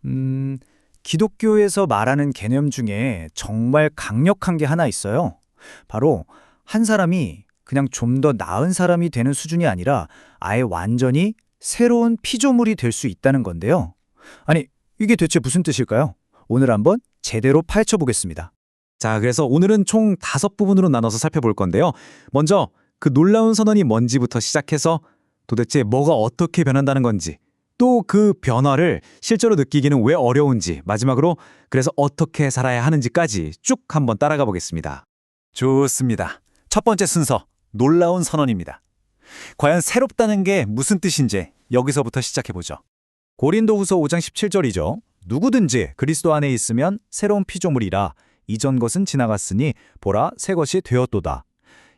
음, 기독교에서 말하는 개념 중에 정말 강력한 게 하나 있어요. 바로 한 사람이 그냥 좀 더 나은 사람이 되는 수준이 아니라 아예 완전히 새로운 피조물이 될 수 있다는 건데요. 아니, 이게 대체 무슨 뜻일까요? 오늘 한번 제대로 파헤쳐 보겠습니다. 자, 그래서 오늘은 총 5부분으로 나눠서 살펴볼 건데요. 먼저 그 놀라운 선언이 뭔지부터 시작해서 도대체 뭐가 어떻게 변한다는 건지, 또 그 변화를 실제로 느끼기는 왜 어려운지, 마지막으로 그래서 어떻게 살아야 하는지까지 쭉 한번 따라가 보겠습니다. 좋습니다. 첫 번째 순서, 놀라운 선언입니다. 과연 새롭다는 게 무슨 뜻인지 여기서부터 시작해보죠. 고린도후서 5장 17절이죠. 누구든지 그리스도 안에 있으면 새로운 피조물이라 이전 것은 지나갔으니 보라 새 것이 되었도다.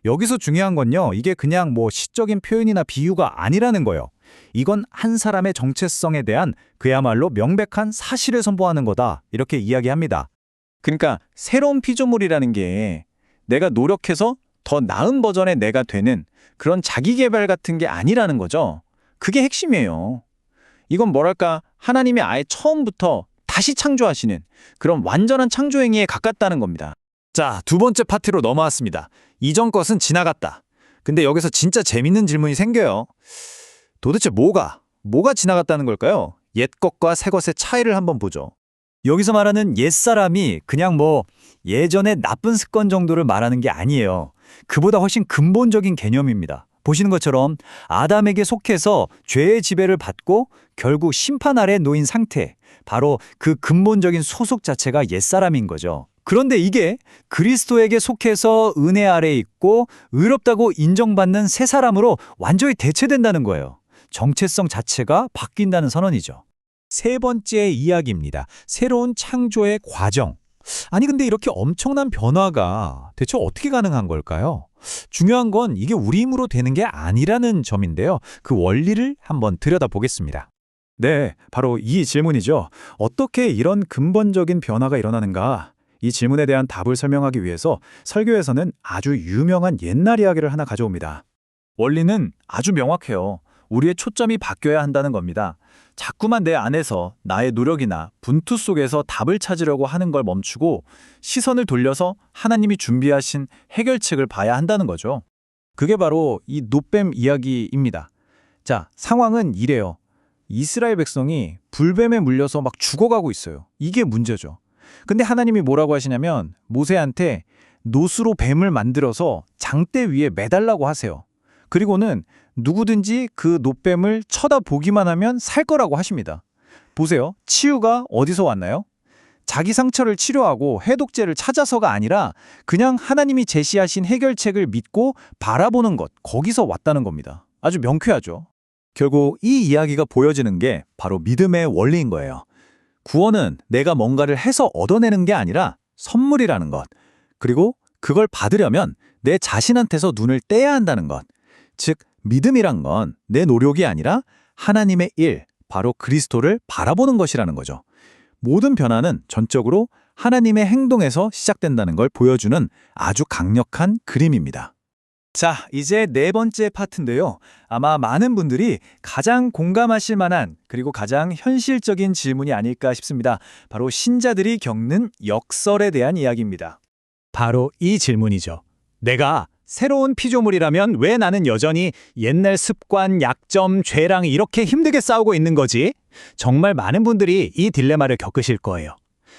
여기서 중요한 건요. 이게 그냥 시적인 표현이나 비유가 아니라는 거예요. 이건 한 사람의 정체성에 대한 그야말로 명백한 사실을 선포하는 거다. 이렇게 이야기합니다. 그러니까 새로운 피조물이라는 게 내가 노력해서 더 나은 버전의 내가 되는 그런 자기개발 같은 게 아니라는 거죠. 그게 핵심이에요. 이건 뭐랄까 하나님이 아예 처음부터 다시 창조하시는 그런 완전한 창조 행위에 가깝다는 겁니다. 자, 두 번째 파트로 넘어왔습니다. 이전 것은 지나갔다. 근데 여기서 진짜 재밌는 질문이 생겨요. 도대체 뭐가 지나갔다는 걸까요? 옛 것과 새 것의 차이를 한번 보죠. 여기서 말하는 옛사람이 그냥 예전의 나쁜 습관 정도를 말하는 게 아니에요. 그보다 훨씬 근본적인 개념입니다. 보시는 것처럼 아담에게 속해서 죄의 지배를 받고 결국 심판 아래 놓인 상태, 바로 그 근본적인 소속 자체가 옛사람인 거죠. 그런데 이게 그리스도에게 속해서 은혜 아래 있고 의롭다고 인정받는 새 사람으로 완전히 대체된다는 거예요. 정체성 자체가 바뀐다는 선언이죠. 세 번째 이야기입니다. 새로운 창조의 과정. 아니 근데 이렇게 엄청난 변화가 대체 어떻게 가능한 걸까요? 중요한 건 이게 우리 힘으로 되는 게 아니라는 점인데요. 그 원리를 한번 들여다보겠습니다. 네, 바로 이 질문이죠. 어떻게 이런 근본적인 변화가 일어나는가? 이 질문에 대한 답을 설명하기 위해서 설교에서는 아주 유명한 옛날 이야기를 하나 가져옵니다. 원리는 아주 명확해요. 우리의 초점이 바뀌어야 한다는 겁니다. 자꾸만 내 안에서 나의 노력이나 분투 속에서 답을 찾으려고 하는 걸 멈추고 시선을 돌려서 하나님이 준비하신 해결책을 봐야 한다는 거죠. 그게 바로 이 놋뱀 이야기입니다. 자, 상황은 이래요. 이스라엘 백성이 불뱀에 물려서 막 죽어가고 있어요. 이게 문제죠. 근데 하나님이 뭐라고 하시냐면 모세한테 놋으로 뱀을 만들어서 장대 위에 매달라고 하세요. 그리고는 누구든지 그 놋뱀을 쳐다보기만 하면 살 거라고 하십니다. 보세요. 치유가 어디서 왔나요? 자기 상처를 치료하고 해독제를 찾아서가 아니라 그냥 하나님이 제시하신 해결책을 믿고 바라보는 것, 거기서 왔다는 겁니다. 아주 명쾌하죠. 결국 이 이야기가 보여지는 게 바로 믿음의 원리인 거예요. 구원은 내가 뭔가를 해서 얻어내는 게 아니라 선물이라는 것. 그리고 그걸 받으려면 내 자신한테서 눈을 떼야 한다는 것. 즉, 믿음이란 건 내 노력이 아니라 하나님의 일, 바로 그리스도를 바라보는 것이라는 거죠. 모든 변화는 전적으로 하나님의 행동에서 시작된다는 걸 보여주는 아주 강력한 그림입니다. 자, 이제 네 번째 파트인데요. 아마 많은 분들이 가장 공감하실 만한 그리고 가장 현실적인 질문이 아닐까 싶습니다. 바로 신자들이 겪는 역설에 대한 이야기입니다. 바로 이 질문이죠. 내가 새로운 피조물이라면 왜 나는 여전히 옛날 습관, 약점, 죄랑 이렇게 힘들게 싸우고 있는 거지? 정말 많은 분들이 이 딜레마를 겪으실 거예요.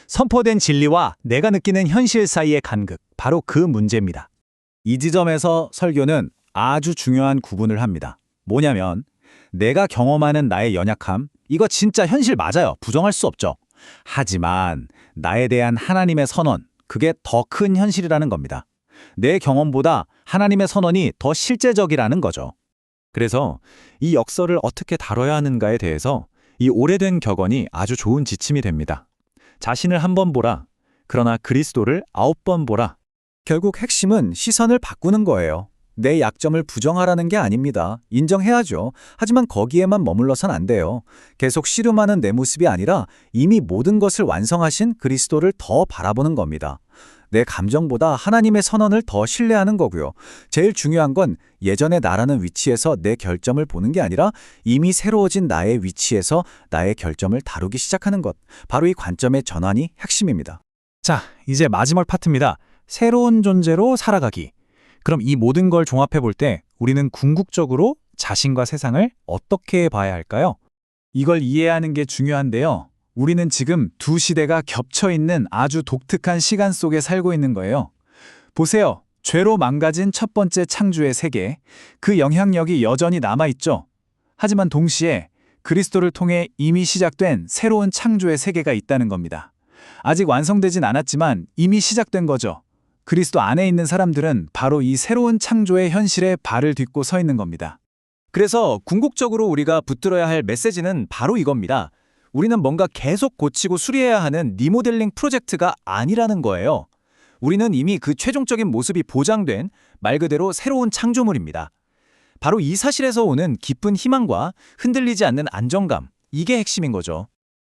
선포된 진리와 내가 느끼는 현실 사이의 간극, 바로 그 문제입니다. 이 지점에서 설교는 아주 중요한 구분을 합니다. 뭐냐면 내가 경험하는 나의 연약함, 이거 진짜 현실 맞아요. 부정할 수 없죠. 하지만 나에 대한 하나님의 선언, 그게 더 큰 현실이라는 겁니다. 내 경험보다 하나님의 선언이 더 실제적이라는 거죠. 그래서 이 역설을 어떻게 다뤄야 하는가에 대해서 이 오래된 격언이 아주 좋은 지침이 됩니다. 자신을 한 번 보라. 그러나 그리스도를 9번 보라. 결국 핵심은 시선을 바꾸는 거예요. 내 약점을 부정하라는 게 아닙니다. 인정해야죠. 하지만 거기에만 머물러선 안 돼요. 계속 씨름하는 내 모습이 아니라 이미 모든 것을 완성하신 그리스도를 더 바라보는 겁니다. 내 감정보다 하나님의 선언을 더 신뢰하는 거고요. 제일 중요한 건 예전의 나라는 위치에서 내 결점을 보는 게 아니라 이미 새로워진 나의 위치에서 나의 결점을 다루기 시작하는 것. 바로 이 관점의 전환이 핵심입니다. 자, 이제 마지막 파트입니다. 새로운 존재로 살아가기. 그럼 이 모든 걸 종합해 볼 때 우리는 궁극적으로 자신과 세상을 어떻게 봐야 할까요? 이걸 이해하는 게 중요한데요. 우리는 지금 두 시대가 겹쳐 있는 아주 독특한 시간 속에 살고 있는 거예요. 보세요. 죄로 망가진 첫 번째 창조의 세계. 그 영향력이 여전히 남아있죠. 하지만 동시에 그리스도를 통해 이미 시작된 새로운 창조의 세계가 있다는 겁니다. 아직 완성되진 않았지만 이미 시작된 거죠. 그리스도 안에 있는 사람들은 바로 이 새로운 창조의 현실에 발을 딛고 서 있는 겁니다. 그래서 궁극적으로 우리가 붙들어야 할 메시지는 바로 이겁니다. 우리는 뭔가 계속 고치고 수리해야 하는 리모델링 프로젝트가 아니라는 거예요. 우리는 이미 그 최종적인 모습이 보장된 말 그대로 새로운 창조물입니다. 바로 이 사실에서 오는 깊은 희망과 흔들리지 않는 안정감, 이게 핵심인 거죠.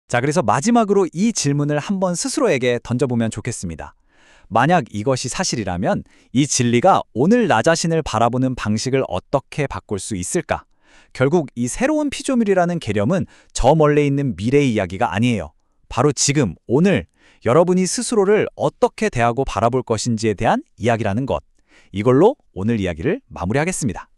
자, 그래서 마지막으로 이 질문을 한번 스스로에게 던져보면 좋겠습니다. 만약 이것이 사실이라면 이 진리가 오늘 나 자신을 바라보는 방식을 어떻게 바꿀 수 있을까? 결국 이 새로운 피조물이라는 개념은 저 멀리 있는 미래의 이야기가 아니에요. 바로 지금, 오늘 여러분이 스스로를 어떻게 대하고 바라볼 것인지에 대한 이야기라는 것. 이걸로 오늘 이야기를 마무리하겠습니다.